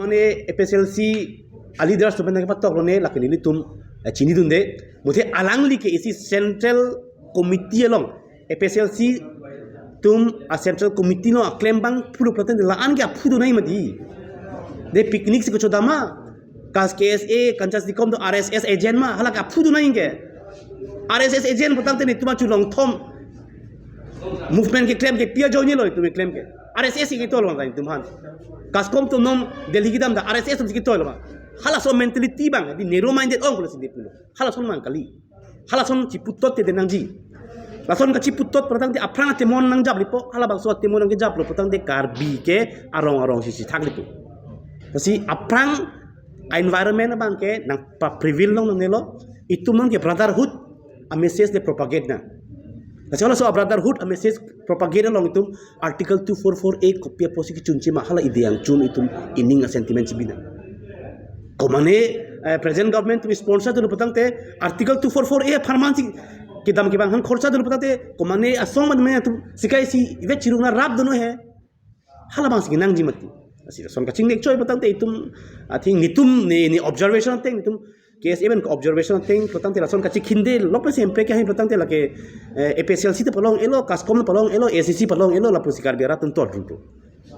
Mane FSLC leaders tu benda kepatok lo ne lakin ini tum cini tunde muthe alang li ke isi central committee long FSLC tum a central committee no claim bang puru praten la an ke phudu nai mati de picnic se ko chodama kas KSA kancas dikom to RSS agent ma hala ka phudu nai ke RSS agent patang te ni tuma chulong thom movement ke claim ke pia jo ni lo tu claim ke RSS ki to lo ngai tum han kaskom to nom delhi dam da RSS tum ki to lo hala so mentality bang di narrow minded ong ko si depulo hala son man kali hala son ciputot te denang ji lason ka ciputot patang de aprana te mon nang jab lipo hala bang so te mon nang jab lo patang de karbi ke arong si thak lipo kasi aprang environment bang ke nang prevail long nelo itu mon ke brotherhood a message de propaganda. Kasi wala so a brotherhood a message propaganda long itu article 244A kopya posi ki chunchi mahala ide yang chun itu ining a sentiment sibina. Komane present government to sponsor dulu petang te article 244A farmansi kita mungkin bang han khorsa dulu petang te komane asong man me tu sikai si ive chiruna rap dono hai hala bang sing nang jimati asi son ka chingnek choi petang te itum I think nitum ni observation thing nitum case even observation thing petang te lason ka chikhinde lope sempre ke hin petang te lake FSLC te palong elo kaskom palong elo ACC palong elo la pusikar biara tuntor dulu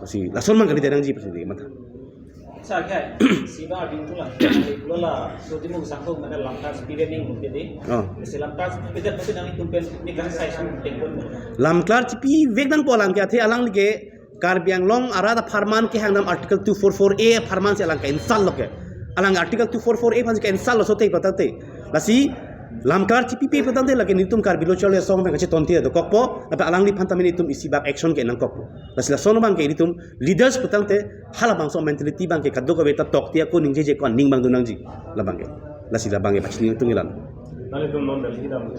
asi lason man kali derang ji presidi mata Sakai, siapa bintulah, lola, suatu minggu sangkut mana lantas pirening mungkin deh. Selantas kita pasti nanti tumpen ni kan saya sum tempon. Lamklar cipi vegdan polang kya the alang like karbiang long arada farman ke hangnam article 244A farman se alang ka install loke. Alang article 244A pan ka install lo sote patate. Lasi lamklar cipi pe patate lagi nitum kar bilo chole song me kache tonti do kokpo apa alang li pantamin itum isi bak action ke nang kokpo. Lasi la sono bang ke itum leaders patate hala bang so mentality bang ke kaddo ko beta tok tia ko ningje je ko ning bang dunang ji la bang ke. Lasi la bang ke pachni tung ilan. Nale tum non dal hidam.